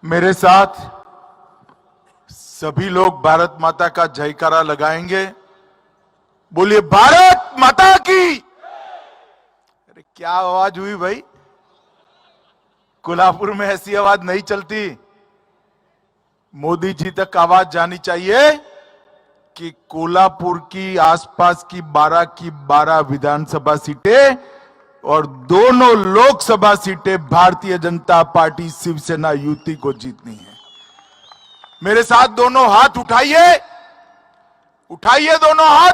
मेरे साथ सभी लोग भारत माता का जयकारा लगाएंगे। बोलिए भारत माता की। अरे क्या आवाज हुई भाई, कोल्हापुर में ऐसी आवाज नहीं चलती। मोदी जी तक आवाज जानी चाहिए कि कोल्हापुर की आसपास की 12 विधानसभा सीटें और दोनों लोकसभा सीटें भारतीय जनता पार्टी शिवसेना युति को जीतनी है। मेरे साथ दोनों हाथ उठाइए, उठाइए दोनों हाथ,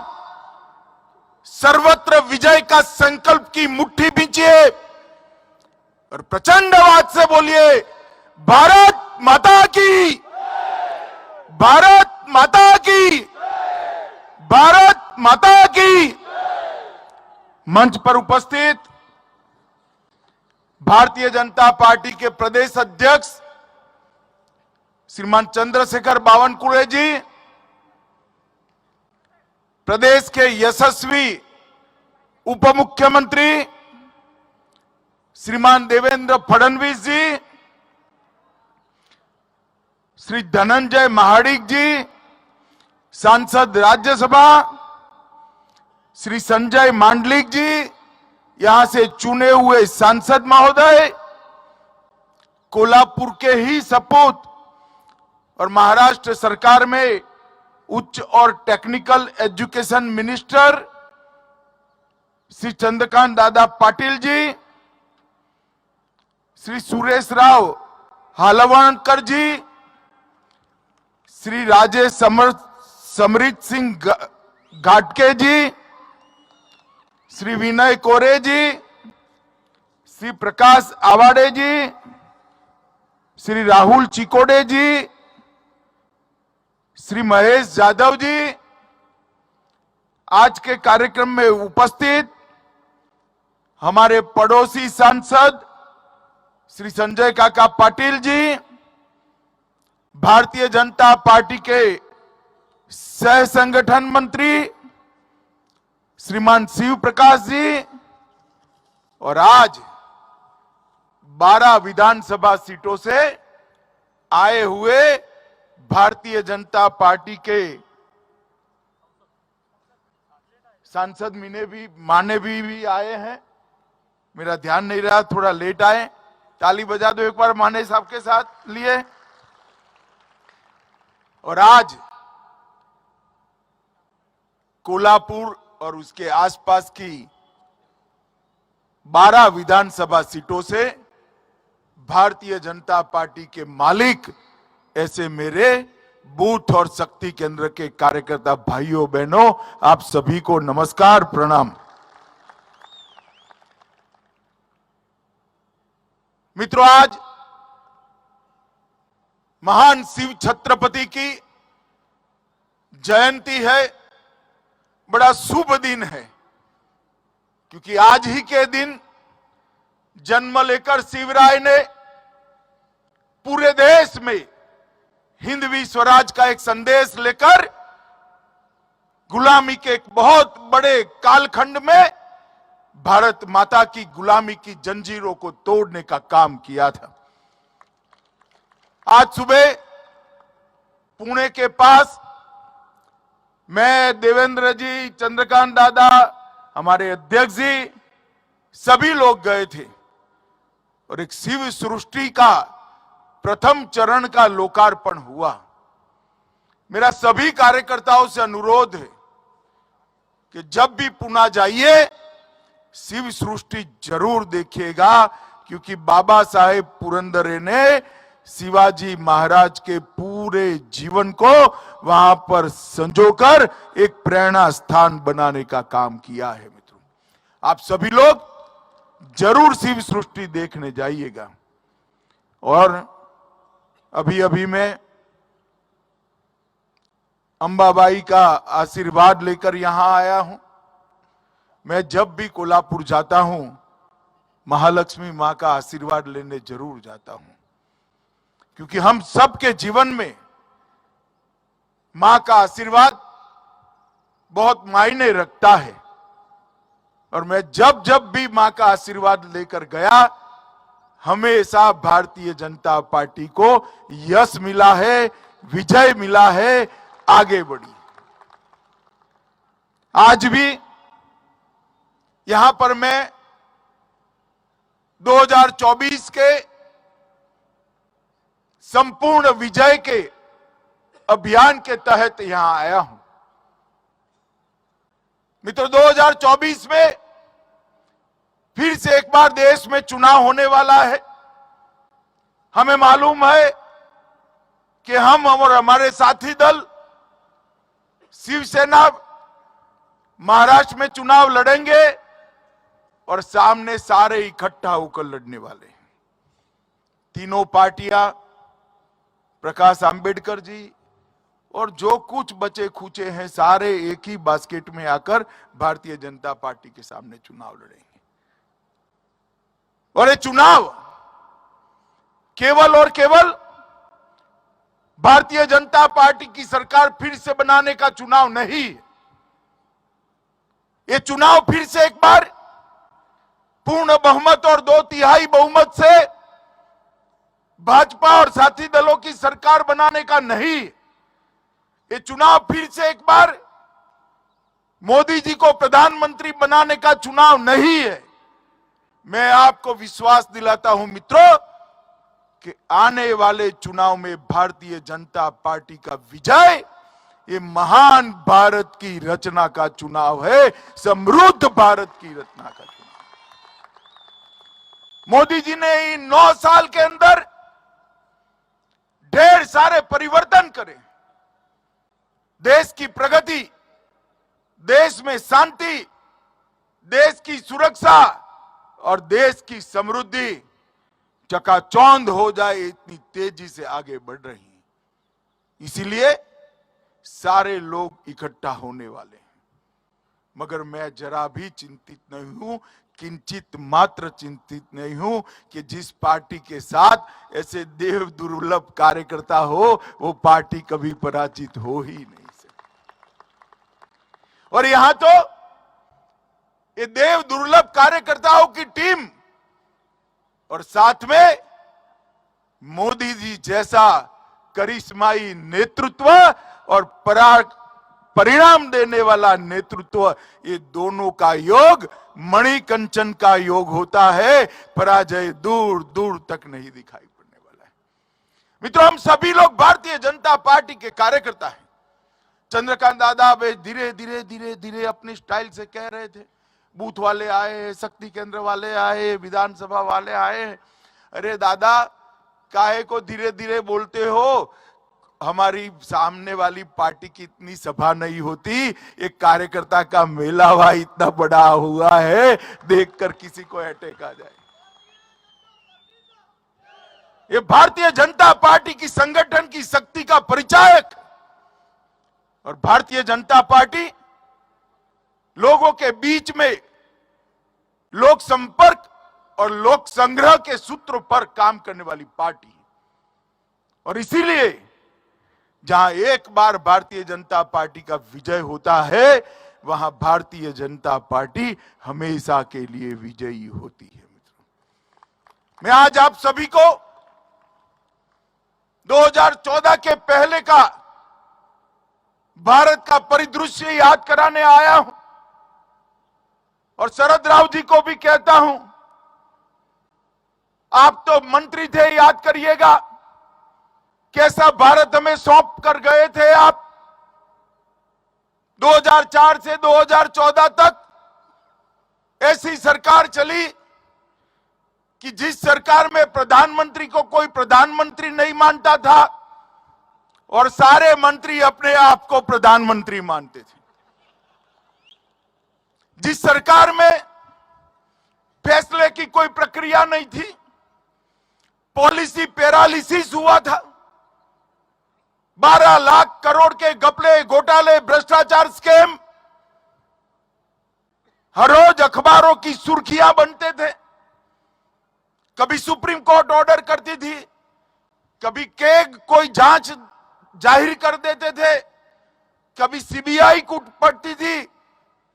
सर्वत्र विजय का संकल्प की मुट्ठी बींचिए और प्रचंड आवाज से बोलिए भारत माता की, भारत माता की, भारत माता की। मंच पर उपस्थित भारतीय जनता पार्टी के प्रदेश अध्यक्ष श्रीमान चंद्रशेखर बावनकुळे जी, प्रदेश के यशस्वी उप मुख्यमंत्री श्रीमान देवेंद्र फडणवीस जी, श्री धनंजय महाडिक जी, सांसद राज्यसभा श्री संजय मांडलिक जी, यहां से चुने हुए सांसद महोदय, कोल्हापुर के ही सपूत और महाराष्ट्र सरकार में उच्च और technical education minister Shri Chandrakant Dada Patil ji, Shri Suresh Rao हालवणकर जी, श्री राजेश समृत सिंह घाटके जी, श्री विनय कोरे जी, श्री प्रकाश आवाडे जी, श्री राहुल चिकोडे जी, श्री महेश यादव जी, आज के कार्यक्रम में उपस्थित हमारे पड़ोसी सांसद श्री संजय काका पाटिल जी, भारतीय जनता पार्टी के सह संगठन मंत्री श्रीमान शिव प्रकाश जी, और आज 12 विधानसभा सीटों से आए हुए भारतीय जनता पार्टी के सांसद माने भी आए हैं। मेरा ध्यान नहीं रहा, थोड़ा लेट आए। ताली बजा दो एक बार माने साहब के साथ लिए। और आज कोल्हापुर और उसके आसपास की 12 विधानसभा सीटों से भारतीय जनता पार्टी के मालिक ऐसे मेरे बूथ और शक्ति केंद्र के कार्यकर्ता भाइयों बहनों, आप सभी को नमस्कार, प्रणाम। मित्रों, आज महान शिव छत्रपति की जयंती है। बड़ा शुभ दिन है क्योंकि आज ही के दिन जन्म लेकर शिवराय ने पूरे देश में हिंदवी स्वराज का एक संदेश लेकर गुलामी के एक बहुत बड़े कालखंड में भारत माता की गुलामी की जंजीरों को तोड़ने का काम किया था। आज सुबह पुणे के पास मैं, देवेंद्र जी, चंद्रकांत दादा, हमारे अध्यक्ष जी, सभी लोग गए थे और एक शिव सृष्टि का प्रथम चरण का लोकार्पण हुआ। मेरा सभी कार्यकर्ताओं से अनुरोध है कि जब भी पुणे जाइए शिव सृष्टि जरूर देखिएगा, क्योंकि बाबा साहेब पुरंदरे ने शिवाजी महाराज के पूरे जीवन को वहां पर संजोकर एक प्रेरणा स्थान बनाने का काम किया है। मित्रों, आप सभी लोग जरूर शिव सृष्टि देखने जाइएगा। और अभी मैं अंबाबाई का आशीर्वाद लेकर यहां आया हूं। मैं जब भी कोल्हापुर जाता हूं महालक्ष्मी मां का आशीर्वाद लेने जरूर जाता हूं, क्योंकि हम सबके जीवन में मां का आशीर्वाद बहुत मायने रखता है। और मैं जब जब भी मां का आशीर्वाद लेकर गया, हमेशा भारतीय जनता पार्टी को यश मिला है, विजय मिला है, आगे बढ़ी। आज भी यहां पर मैं 2024 के संपूर्ण विजय के अभियान के तहत यहां आया हूं। मित्रों, 2024 में फिर से एक बार देश में चुनाव होने वाला है। हमें मालूम है कि हम और हमारे साथी दल शिवसेना महाराष्ट्र में चुनाव लड़ेंगे और सामने सारे इकट्ठा होकर लड़ने वाले हैं। तीनों पार्टियां, प्रकाश आंबेडकर जी और जो कुछ बचे खुचे हैं, सारे एक ही बास्केट में आकर भारतीय जनता पार्टी के सामने चुनाव लड़ेंगे। और ये चुनाव केवल और केवल भारतीय जनता पार्टी की सरकार फिर से बनाने का चुनाव नहीं। ये चुनाव फिर से एक बार पूर्ण बहुमत और 2/3 बहुमत से भाजपा और साथी दलों की सरकार बनाने का नहीं। ये चुनाव फिर से एक बार मोदी जी को प्रधानमंत्री बनाने का चुनाव नहीं है। मैं आपको विश्वास दिलाता हूं मित्रों कि आने वाले चुनाव में भारतीय जनता पार्टी का विजय ये महान भारत की रचना का चुनाव है, समृद्ध भारत की रचना का चुनाव। मोदी जी ने इन 9 साल के अंदर ढेर सारे परिवर्तन करे। देश की प्रगति, देश में शांति, देश की सुरक्षा और देश की समृद्धि चकाचौंध हो जाए, इतनी तेजी से आगे बढ़ रही है। इसीलिए सारे लोग इकट्ठा होने वाले हैं। मगर मैं जरा भी चिंतित नहीं हूं, किंचित मात्र चिंतित नहीं हूं कि जिस पार्टी के साथ ऐसे देव दुर्लभ कार्यकर्ता हो, वो पार्टी कभी पराजित हो ही नहीं सकती। और यहां तो ये देव दुर्लभ कार्यकर्ताओं की टीम और साथ में मोदी जी जैसा करिश्माई नेतृत्व और परिणाम देने वाला नेतृत्व, ये दोनों का योग मणिकंचन का योग होता है। पराजय दूर दूर तक नहीं दिखाई पड़ने वाला है। मित्रों, हम सभी लोग भारतीय जनता पार्टी के कार्यकर्ता हैं। चंद्रकांत दादा धीरे धीरे धीरे धीरे अपनी स्टाइल से कह रहे थे, बूथ वाले आए, शक्ति केंद्र वाले आए, विधानसभा वाले आए। अरे दादा, काहे को धीरे धीरे बोलते हो? हमारी सामने वाली पार्टी की इतनी सभा नहीं होती, एक कार्यकर्ता का मेला हुआ इतना बड़ा हुआ है, देखकर किसी को अटैक आ जाए। ये भारतीय जनता पार्टी की संगठन की शक्ति का परिचायक। और भारतीय जनता पार्टी लोगों के बीच में लोक संपर्क और लोक संग्रह के सूत्र पर काम करने वाली पार्टी है। और इसीलिए जहां एक बार भारतीय जनता पार्टी का विजय होता है, वहां भारतीय जनता पार्टी हमेशा के लिए विजयी होती है। मित्रों, मैं आज आप सभी को 2014 के पहले का भारत का परिदृश्य याद कराने आया हूं। और शरद राव जी को भी कहता हूं, आप तो मंत्री थे, याद करिएगा कैसा भारत हमें सौंप कर गए थे आप। 2004 से 2014 तक ऐसी सरकार चली कि जिस सरकार में प्रधानमंत्री को कोई प्रधानमंत्री नहीं मानता था और सारे मंत्री अपने आप को प्रधानमंत्री मानते थे। जिस सरकार में फैसले की कोई प्रक्रिया नहीं थी, पॉलिसी पैरालिसिस हुआ था। 12 लाख करोड़ के घपले, घोटाले, भ्रष्टाचार, स्कैम हर रोज अखबारों की सुर्खियां बनते थे। कभी सुप्रीम कोर्ट ऑर्डर करती थी, कभी कैग कोई जांच जाहिर कर देते थे, कभी सीबीआई को पड़ती थी।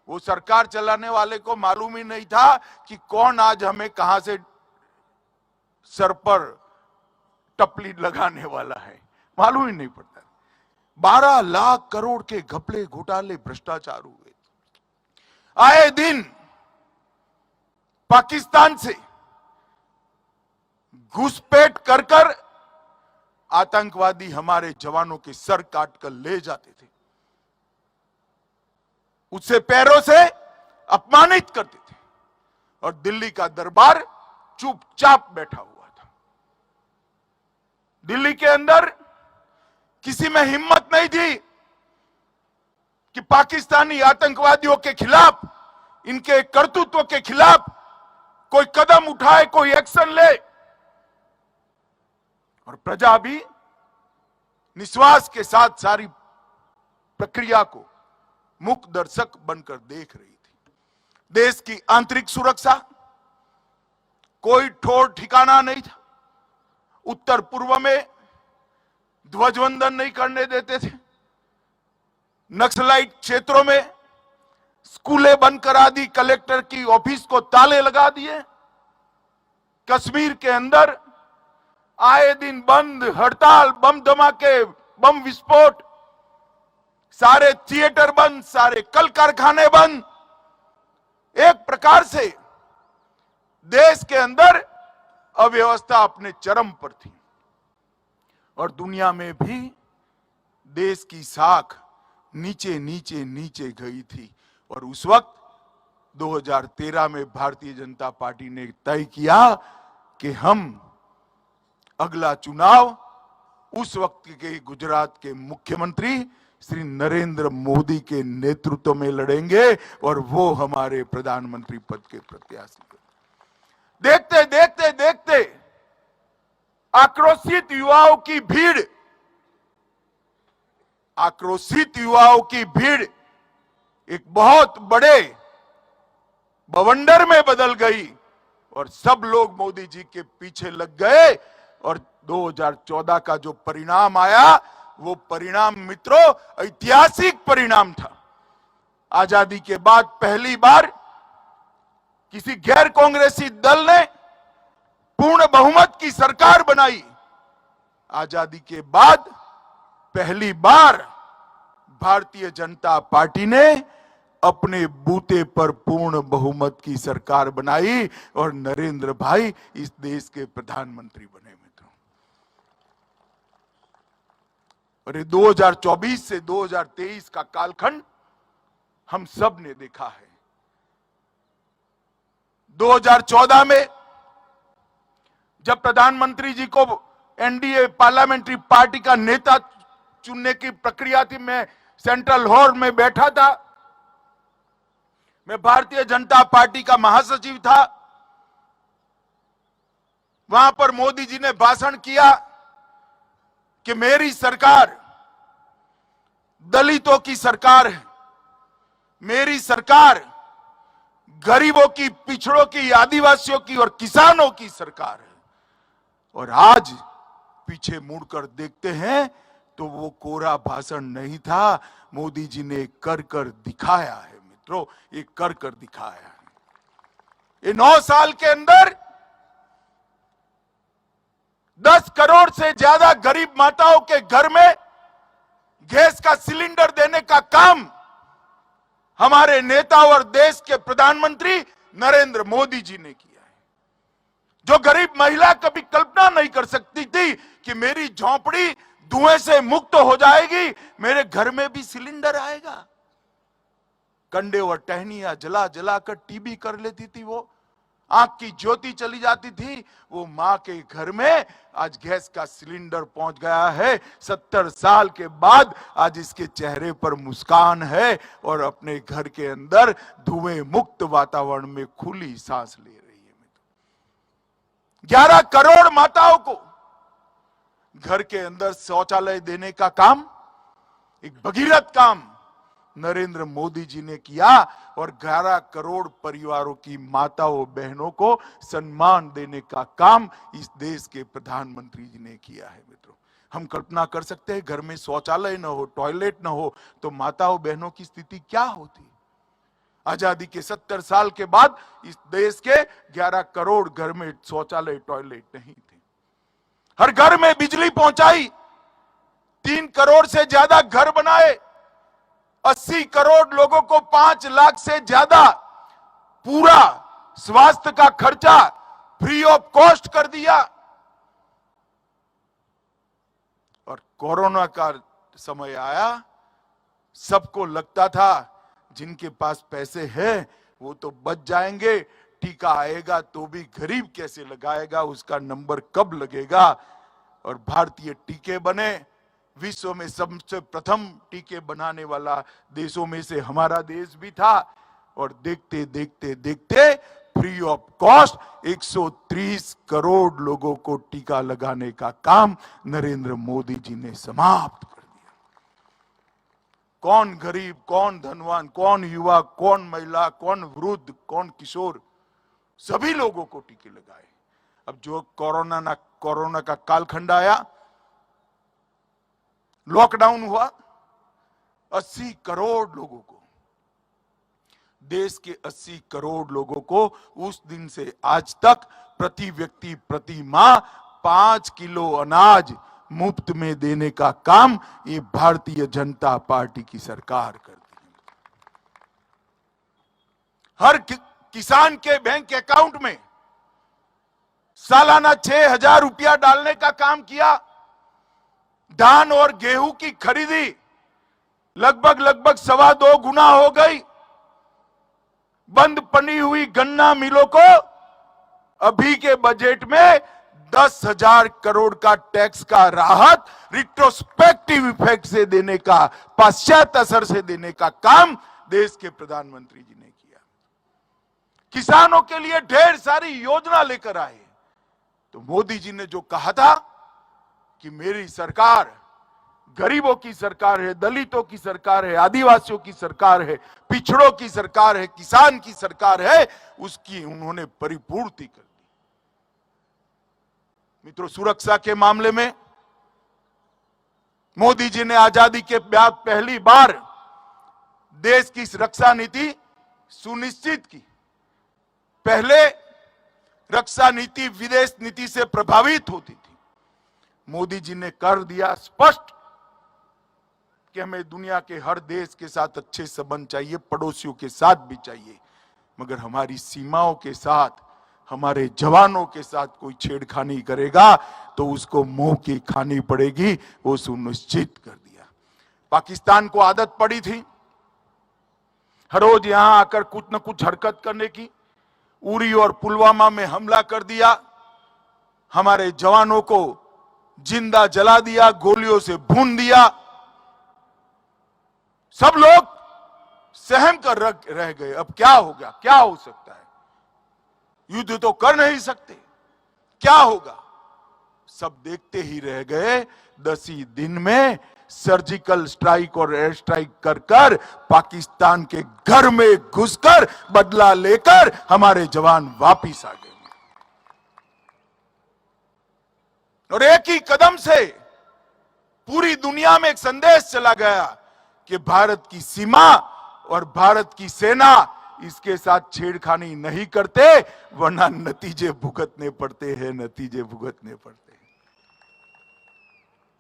वो सरकार चलाने वाले को मालूम ही नहीं था कि कौन आज हमें कहां से सर पर टपली लगाने वाला है, मालूम ही नहीं पड़ता। 12 लाख करोड़ के घपले घोटाले भ्रष्टाचार हुए। आए दिन पाकिस्तान से घुसपैठ कर कर आतंकवादी हमारे जवानों के सर काट कर ले जाते थे, उससे पैरों से अपमानित करते थे, और दिल्ली का दरबार चुपचाप बैठा हुआ था। दिल्ली के अंदर किसी में हिम्मत नहीं थी कि पाकिस्तानी आतंकवादियों के खिलाफ, इनके करतूतों के खिलाफ कोई कदम उठाए, कोई एक्शन ले। और प्रजा भी निश्वास के साथ सारी प्रक्रिया को मुख दर्शक बनकर देख रही थी। देश की आंतरिक सुरक्षा कोई ठोर ठिकाना नहीं था। उत्तर पूर्व में ध्वजवंदन नहीं करने देते थे, नक्सलाइट क्षेत्रों में स्कूलें बंद करा दी, कलेक्टर की ऑफिस को ताले लगा दिए। कश्मीर के अंदर आए दिन बंद, हड़ताल, बम धमाके, बम विस्फोट, सारे थिएटर बंद, सारे कल कारखाने बंद। एक प्रकार से देश के अंदर अव्यवस्था अपने चरम पर थी, और दुनिया में भी देश की साख नीचे नीचे नीचे गई थी। और उस वक्त 2013 में भारतीय जनता पार्टी ने तय किया कि हम अगला चुनाव उस वक्त के गुजरात के मुख्यमंत्री श्री नरेंद्र मोदी के नेतृत्व में लड़ेंगे, और वो हमारे प्रधानमंत्री पद के प्रत्याशी। देखते देखते देखते आक्रोशित युवाओं की भीड़, आक्रोशित युवाओं की भीड़ एक बहुत बड़े बवंडर में बदल गई, और सब लोग मोदी जी के पीछे लग गए। और 2014 का जो परिणाम आया, वो परिणाम मित्रों ऐतिहासिक परिणाम था। आजादी के बाद पहली बार किसी गैर कांग्रेसी दल ने पूर्ण बहुमत की सरकार बनाई। आजादी के बाद पहली बार भारतीय जनता पार्टी ने अपने बूते पर पूर्ण बहुमत की सरकार बनाई, और नरेंद्र भाई इस देश के प्रधानमंत्री बने मित्रों। और ये 2024 से 2023 का कालखंड हम सब ने देखा है। 2014 में जब प्रधानमंत्री जी को एनडीए पार्लियामेंट्री पार्टी का नेता चुनने की प्रक्रिया थी, मैं सेंट्रल हॉल में बैठा था, मैं भारतीय जनता पार्टी का महासचिव था। वहां पर मोदी जी ने भाषण किया कि मेरी सरकार दलितों की सरकार है, मेरी सरकार गरीबों की, पिछड़ों की, आदिवासियों की और किसानों की सरकार है। और आज पीछे मुड़कर देखते हैं तो वो कोरा भाषण नहीं था, मोदी जी ने कर कर दिखाया है मित्रों, ये कर कर दिखाया है। ये 9 साल के अंदर 10 करोड़ से ज्यादा गरीब माताओं के घर में गैस का सिलेंडर देने का काम हमारे नेता और देश के प्रधानमंत्री नरेंद्र मोदी जी ने किया है। जो गरीब महिला कभी कल्पना नहीं कर सकती थी कि मेरी झोंपड़ी धुएं से मुक्त हो जाएगी, मेरे घर में भी सिलेंडर आएगा। कंडे और टहनियां जला जला कर टीबी कर लेती थी, वो आंख की ज्योति चली जाती थी, वो मां के घर में आज गैस का सिलेंडर पहुंच गया है। 70 साल के बाद आज इसके चेहरे पर मुस्कान है, और अपने घर के अंदर धुएं मुक्त वातावरण में खुली सांस ले रही है। 11 करोड़ माताओं को घर के अंदर शौचालय देने का काम, एक भगीरथ काम नरेंद्र मोदी जी ने किया, और 11 करोड़ परिवारों की माताओं बहनों को सम्मान देने का काम इस देश के प्रधानमंत्री जी ने किया है मित्रों। हम कल्पना कर सकते हैं घर में शौचालय न हो, टॉयलेट न हो तो माताओं बहनों की स्थिति क्या होती। आजादी के 70 साल के बाद इस देश के 11 करोड़ घर में शौचालय टॉयलेट नहीं थे। हर घर में बिजली पहुंचाई, 3 करोड़ से ज्यादा घर बनाए, 80 करोड़ लोगों को 5 लाख से ज्यादा पूरा स्वास्थ्य का खर्चा फ्री ऑफ कॉस्ट कर दिया। और कोरोना का समय आया, सबको लगता था जिनके पास पैसे हैं वो तो बच जाएंगे, टीका आएगा तो भी गरीब कैसे लगाएगा, उसका नंबर कब लगेगा। और भारतीय टीके बने, विश्व में सबसे प्रथम टीके बनाने वाला देशों में से हमारा देश भी था। और देखते देखते देखते फ्री ऑफ कॉस्ट 130 करोड़ लोगों को टीका लगाने का काम नरेंद्र मोदी जी ने समाप्त कर दिया। कौन गरीब, कौन धनवान, कौन युवा, कौन महिला, कौन वृद्ध, कौन किशोर, सभी लोगों को टीके लगाए। अब जो कोरोना का कालखंड आया, लॉकडाउन हुआ, 80 करोड़ लोगों को, देश के 80 करोड़ लोगों को उस दिन से आज तक प्रति व्यक्ति प्रति माह 5 किलो अनाज मुफ्त में देने का काम ये भारतीय जनता पार्टी की सरकार करती है। हर किसान के बैंक अकाउंट में सालाना 6,000 रुपया डालने का काम किया। धान और गेहूं की खरीदी लगभग 2.25 गुना हो गई। बंद पड़ी हुई गन्ना मिलों को अभी के बजट में 10,000 करोड़ का टैक्स का राहत रिट्रोस्पेक्टिव इफेक्ट से देने का, पश्चात असर से देने का काम देश के प्रधानमंत्री जी ने किया। किसानों के लिए ढेर सारी योजना लेकर आए। तो मोदी जी ने जो कहा था कि मेरी सरकार गरीबों की सरकार है, दलितों की सरकार है, आदिवासियों की सरकार है, पिछड़ों की सरकार है, किसान की सरकार है, उसकी उन्होंने परिपूर्ति कर दी। मित्रों, सुरक्षा के मामले में मोदी जी ने आजादी के बाद पहली बार देश की रक्षा नीति सुनिश्चित की। पहले रक्षा नीति विदेश नीति से प्रभावित होती थी। मोदी जी ने कर दिया स्पष्ट कि हमें दुनिया के हर देश के साथ अच्छे संबंध चाहिए, पड़ोसियों के साथ भी चाहिए, मगर हमारी सीमाओं के साथ, हमारे जवानों के साथ कोई छेड़खानी करेगा तो उसको मुंह की खानी पड़ेगी, वो सुनिश्चित कर दिया। पाकिस्तान को आदत पड़ी थी हर रोज यहां आकर कुछ न कुछ हरकत करने की। उरी और पुलवामा में हमला कर दिया, हमारे जवानों को जिंदा जला दिया, गोलियों से भून दिया। सब लोग सहम कर रह गए। अब क्या होगा, क्या हो सकता है, युद्ध तो कर नहीं सकते, क्या होगा। सब देखते ही रह गए। 10 ही दिन में सर्जिकल स्ट्राइक और एयर स्ट्राइक कर कर पाकिस्तान के घर में घुसकर बदला लेकर हमारे जवान वापिस आ गए। और एक ही कदम से पूरी दुनिया में एक संदेश चला गया कि भारत की सीमा और भारत की सेना इसके साथ छेड़खानी नहीं करते, वरना नतीजे भुगतने पड़ते हैं, नतीजे भुगतने पड़ते हैं।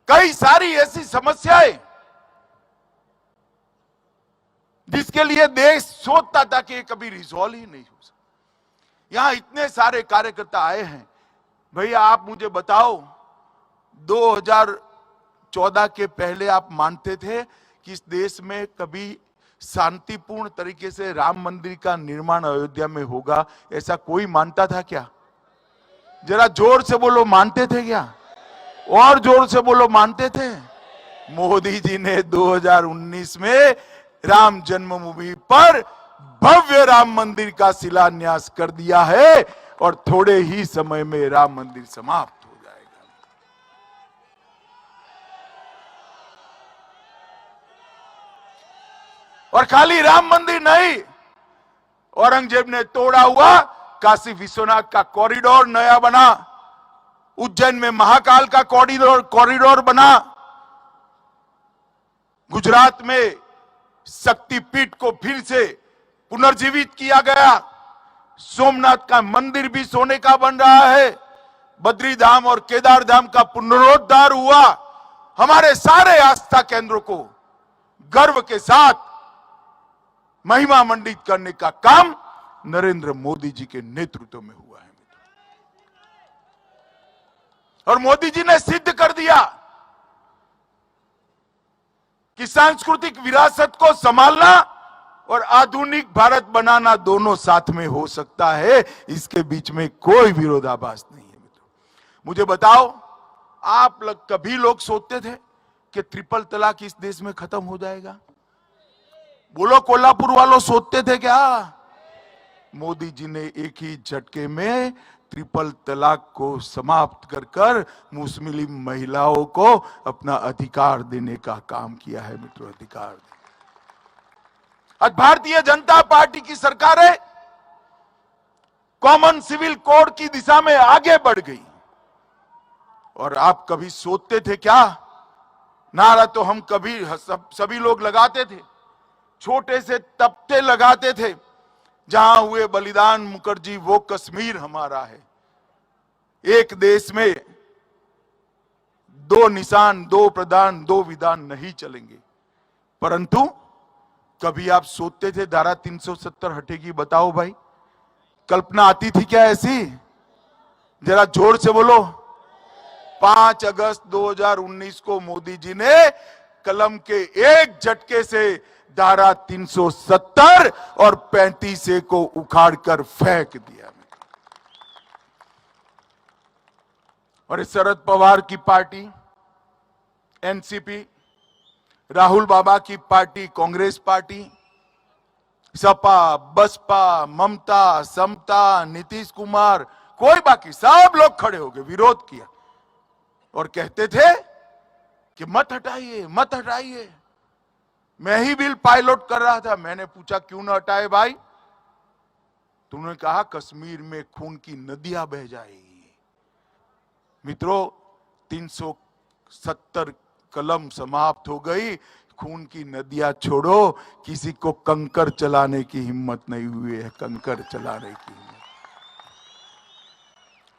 कई सारी ऐसी समस्याएं जिसके लिए देश सोचता था कि कभी रिजॉल्व ही नहीं हो सकता। यहां इतने सारे कार्यकर्ता आए हैं। भैया आप मुझे बताओ, 2014 के पहले आप मानते थे कि इस देश में कभी शांतिपूर्ण तरीके से राम मंदिर का निर्माण अयोध्या में होगा? ऐसा कोई मानता था क्या? जरा जोर से बोलो, मानते थे क्या? और जोर से बोलो, मानते थे? मोदी जी ने 2019 में राम जन्मभूमि पर भव्य राम मंदिर का शिलान्यास कर दिया है और थोड़े ही समय में राम मंदिर समाप्त हो जाएगा। और खाली राम मंदिर नहीं, औरंगजेब ने तोड़ा हुआ काशी विश्वनाथ का कॉरिडोर नया बना, उज्जैन में महाकाल का कॉरिडोर बना, गुजरात में शक्तिपीठ को फिर से पुनर्जीवित किया गया। सोमनाथ का मंदिर भी सोने का बन रहा है। बद्री धाम और केदार धाम का पुनरुद्धार हुआ। हमारे सारे आस्था केंद्रों को गर्व के साथ महिमा मंडित करने का काम नरेंद्र मोदी जी के नेतृत्व में हुआ है। और मोदी जी ने सिद्ध कर दिया कि सांस्कृतिक विरासत को संभालना और आधुनिक भारत बनाना दोनों साथ में हो सकता है। इसके बीच में कोई विरोधाभास नहीं है। मुझे बताओ, आप कभी लोग सोचते थे कि ट्रिपल तलाक इस देश में खत्म हो जाएगा? बोलो, कोल्हापुर वालों सोचते थे क्या? मोदी जी ने एक ही झटके में ट्रिपल तलाक को समाप्त कर मुस्लिम महिलाओं को अपना अधिकार देने का काम किया है। मित्रों, अधिकार आज भारतीय जनता पार्टी की सरकार है, कॉमन सिविल कोड की दिशा में आगे बढ़ गई। और आप कभी सोचते थे क्या? नारा तो हम कभी सभी लोग लगाते थे, छोटे से तख्ते लगाते थे, जहां हुए बलिदान मुखर्जी वो कश्मीर हमारा है। एक देश में दो निशान, दो प्रधान, दो विधान नहीं चलेंगे। परंतु कभी आप सोचते थे धारा 370 हटेगी? बताओ भाई, कल्पना आती थी क्या ऐसी? जरा जोर से बोलो। 5 अगस्त 2019 को मोदी जी ने कलम के एक झटके से धारा 370 और 35 को उखाड़कर फेंक दिया। और शरद पवार की पार्टी एनसीपी, राहुल बाबा की पार्टी कांग्रेस पार्टी, सपा, बसपा, ममता, समता, नीतीश कुमार, कोई बाकी सब लोग खड़े हो गए, विरोध किया और कहते थे कि मत हटाइए, मत हटाइए। मैं ही बिल पायलट कर रहा था। मैंने पूछा क्यों ना हटाए भाई? तुमने कहा कश्मीर में खून की नदियां बह जाएगी। मित्रों, 370 कलम समाप्त हो गई। खून की नदियां छोड़ो, किसी को कंकर चलाने की हिम्मत नहीं हुई है, कंकर चलाने की हिम्मत।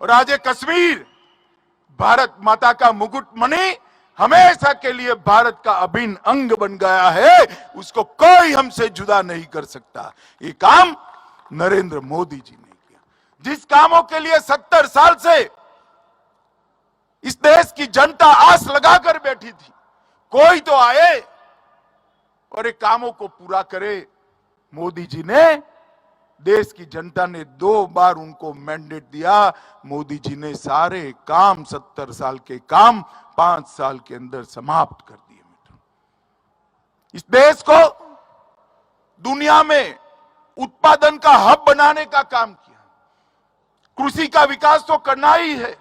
और आज ये कश्मीर भारत माता का मुकुटमणि हमेशा के लिए भारत का अभिन्न अंग बन गया है। उसको कोई हमसे जुदा नहीं कर सकता। ये काम नरेंद्र मोदी जी ने किया। जिस कामों के लिए 70 साल से इस देश की जनता आस लगाकर बैठी थी, कोई तो आए और ये कामों को पूरा करे। मोदी जी ने, देश की जनता ने 2 बार उनको मैंडेट दिया। मोदी जी ने सारे काम, 70 साल के काम 5 साल के अंदर समाप्त कर दिए। इस देश को दुनिया में उत्पादन का हब बनाने का काम किया। कृषि का विकास तो करना ही है,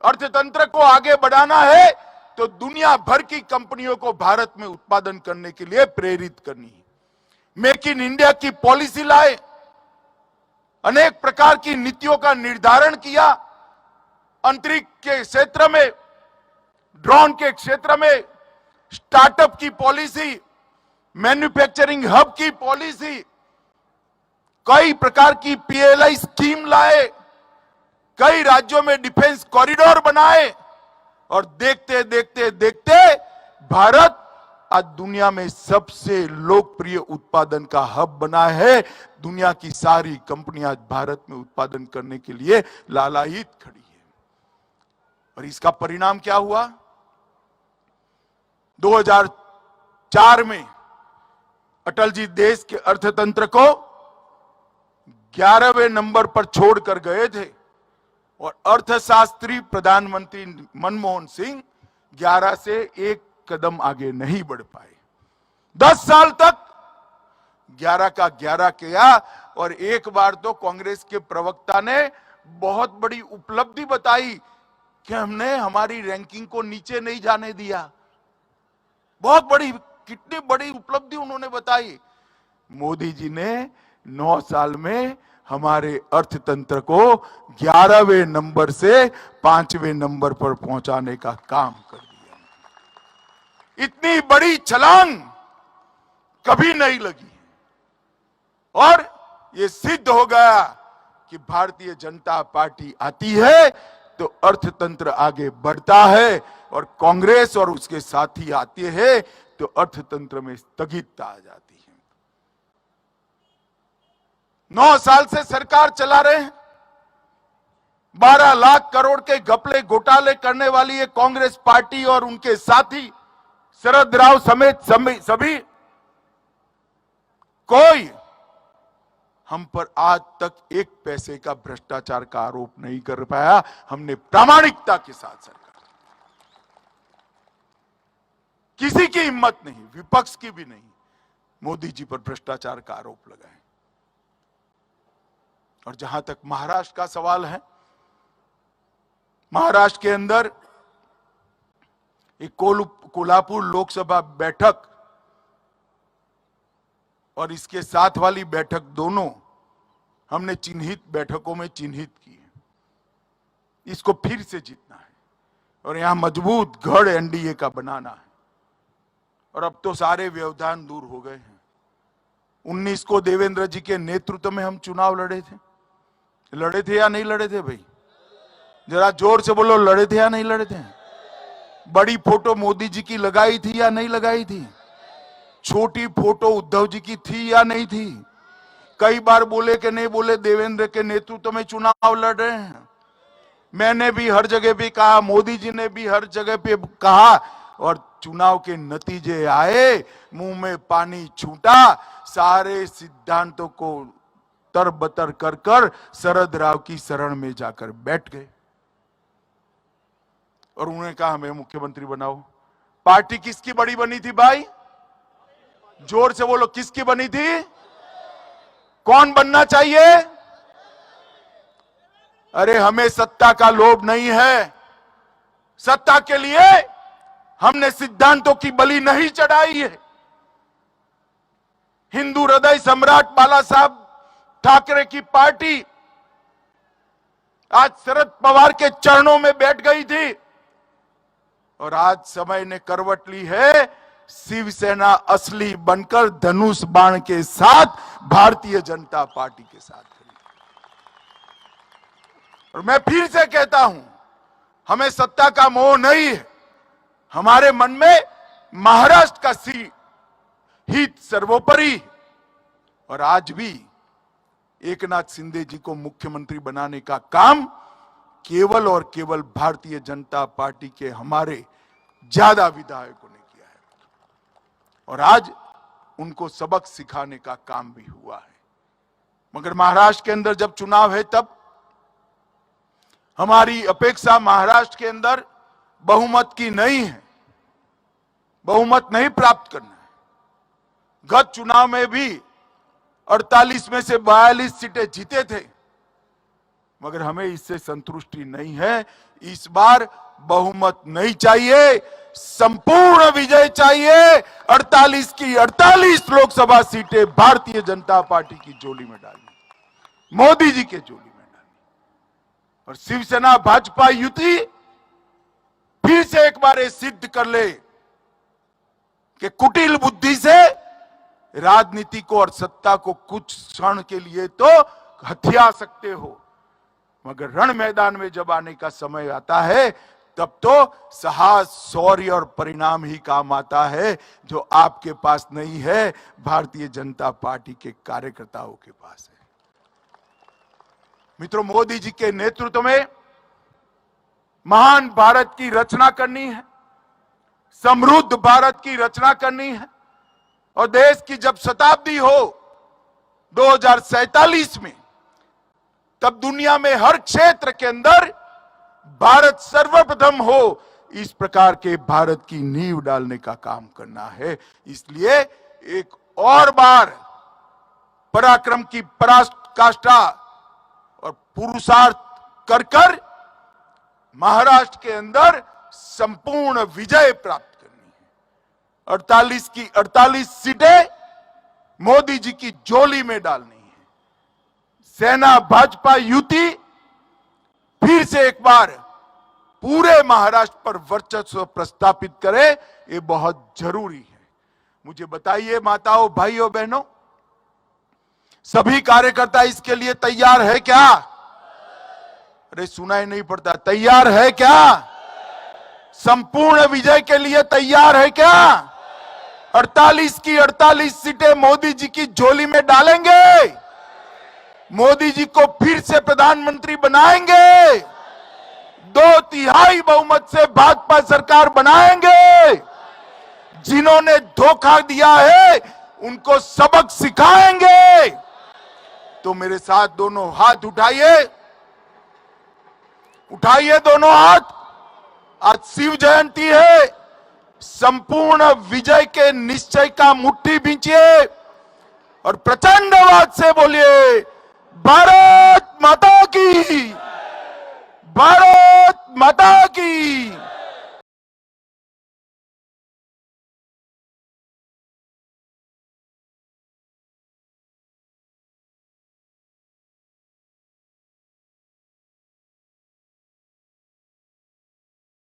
अर्थतंत्र को आगे बढ़ाना है, तो दुनिया भर की कंपनियों को भारत में उत्पादन करने के लिए प्रेरित करनी है। मेक इन इंडिया की पॉलिसी लाए, अनेक प्रकार की नीतियों का निर्धारण किया। अंतरिक्ष के क्षेत्र में, ड्रोन के क्षेत्र में स्टार्टअप की पॉलिसी, मैन्युफैक्चरिंग हब की पॉलिसी, कई प्रकार की पीएलआई स्कीम लाए, कई राज्यों में डिफेंस कॉरिडोर बनाए। और देखते देखते देखते भारत आज दुनिया में सबसे लोकप्रिय उत्पादन का हब बना है। दुनिया की सारी कंपनियां आज भारत में उत्पादन करने के लिए लालायित खड़ी है। और इसका परिणाम क्या हुआ? 2004 में अटल जी देश के अर्थतंत्र को 11वें नंबर पर छोड़कर गए थे और अर्थशास्त्री प्रधानमंत्री मनमोहन सिंह 11 से 1 कदम आगे नहीं बढ़ पाए। 10 साल तक 11 का 11 किया। और एक बार तो कांग्रेस के प्रवक्ता ने बहुत बड़ी उपलब्धि बताई कि हमने हमारी रैंकिंग को नीचे नहीं जाने दिया। बहुत बड़ी, कितनी बड़ी उपलब्धि उन्होंने बताई। मोदी जी ने 9 साल में हमारे अर्थतंत्र को 11वें नंबर से 5वें नंबर पर पहुंचाने का काम कर दिया। इतनी बड़ी छलांग कभी नहीं लगी। और ये सिद्ध हो गया कि भारतीय जनता पार्टी आती है तो अर्थतंत्र आगे बढ़ता है, और कांग्रेस और उसके साथी आते हैं तो अर्थतंत्र में स्थगितता आ जाती है। 9 साल से सरकार चला रहे हैं। 12 लाख करोड़ के घपले घोटाले करने वाली ये कांग्रेस पार्टी और उनके साथी शरद राव समेत सभी, कोई हम पर आज तक एक पैसे का भ्रष्टाचार का आरोप नहीं कर पाया। हमने प्रामाणिकता के साथ सरकार, किसी की हिम्मत नहीं, विपक्ष की भी नहीं, मोदी जी पर भ्रष्टाचार का आरोप लगाए। और जहां तक महाराष्ट्र का सवाल है, महाराष्ट्र के अंदर एक कोल्हापुर लोकसभा बैठक और इसके साथ वाली बैठक दोनों हमने चिन्हित बैठकों में चिन्हित की है। इसको फिर से जीतना है और यहां मजबूत गढ़ एनडीए का बनाना है। और अब तो सारे व्यवधान दूर हो गए हैं। 19 को देवेंद्र जी के नेतृत्व में हम चुनाव लड़े थे या नहीं लड़े थे भाई? जरा जोर से बोलो, लड़े थे या नहीं लड़े थे? बड़ी फोटो मोदी जी की लगाई थी या नहीं लगाई थी? छोटी फोटो उद्धव जी की थी या नहीं थी? कई बार बोले कि नहीं बोले देवेंद्र के नेतृत्व में चुनाव लड़ रहे हैं। मैंने भी हर जगह पे कहा, मोदी जी ने भी हर जगह पे कहा, और चुनाव के नतीजे आए, मुंह में पानी छूटा, सारे सिद्धांतों को तरबतर कर कर शरद राव की शरण में जाकर बैठ गए और उन्होंने कहा हमें मुख्यमंत्री बनाओ। पार्टी किसकी बड़ी बनी थी भाई? जोर से बोलो, किसकी बनी थी? कौन बनना चाहिए? अरे हमें सत्ता का लोभ नहीं है। सत्ता के लिए हमने सिद्धांतों की बलि नहीं चढ़ाई है। हिंदू हृदय सम्राट बाला साहब ठाकरे की पार्टी आज शरद पवार के चरणों में बैठ गई थी और आज समय ने करवट ली है। शिवसेना असली बनकर धनुष बाण के साथ भारतीय जनता पार्टी के साथ खड़ी। और मैं फिर से कहता हूं, हमें सत्ता का मोह नहीं है। हमारे मन में महाराष्ट्र का हित सर्वोपरि। और आज भी एकनाथ शिंदे जी को मुख्यमंत्री बनाने का काम केवल और केवल भारतीय जनता पार्टी के हमारे ज्यादा विधायकों ने किया है और आज उनको सबक सिखाने का काम भी हुआ है। मगर महाराष्ट्र के अंदर जब चुनाव है तब हमारी अपेक्षा महाराष्ट्र के अंदर बहुमत की नहीं है। बहुमत नहीं प्राप्त करना है। गत चुनाव में भी 48 में से 42 सीटें जीते थे, मगर हमें इससे संतुष्टि नहीं है। इस बार बहुमत नहीं चाहिए, संपूर्ण विजय चाहिए। 48 की 48 लोकसभा सीटें भारतीय जनता पार्टी की झोली में डालनी, मोदी जी के झोली में डालनी। और शिवसेना भाजपा युति फिर से एक बार ये सिद्ध कर ले कि कुटिल बुद्धि से राजनीति को और सत्ता को कुछ क्षण के लिए तो हथिया सकते हो, मगर रण मैदान में जब आने का समय आता है तब तो साहस, शौर्य और परिणाम ही काम आता है, जो आपके पास नहीं है, भारतीय जनता पार्टी के कार्यकर्ताओं के पास है। मित्रों, मोदी जी के नेतृत्व में महान भारत की रचना करनी है, समृद्ध भारत की रचना करनी है। और देश की जब शताब्दी हो 2047 में, तब दुनिया में हर क्षेत्र के अंदर भारत सर्वप्रथम हो, इस प्रकार के भारत की नींव डालने का काम करना है। इसलिए एक और बार पराक्रम की पराकाष्ठा और पुरुषार्थ कर कर महाराष्ट्र के अंदर संपूर्ण विजय प्राप्त करनी है। 48 की 48 सीटें मोदी जी की झोली में डालनी है। सेना भाजपा युति फिर से एक बार पूरे महाराष्ट्र पर वर्चस्व प्रस्थापित करे, ये बहुत जरूरी है। मुझे बताइए माताओं, भाइयों, बहनों, सभी कार्यकर्ता इसके लिए तैयार है क्या? अरे सुनाई नहीं पड़ता, तैयार है क्या? संपूर्ण विजय के लिए तैयार है क्या? 48 की 48 सीटें मोदी जी की झोली में डालेंगे, मोदी जी को फिर से प्रधानमंत्री बनाएंगे, 2/3 बहुमत से भाजपा सरकार बनाएंगे, जिन्होंने धोखा दिया है उनको सबक सिखाएंगे। तो मेरे साथ दोनों हाथ उठाइए, उठाइए दोनों हाथ। आज शिव जयंती है, संपूर्ण विजय के निश्चय का मुट्ठी भींचिए और प्रचंड आवाज से बोलिए, भारत माता की, भारत माता की।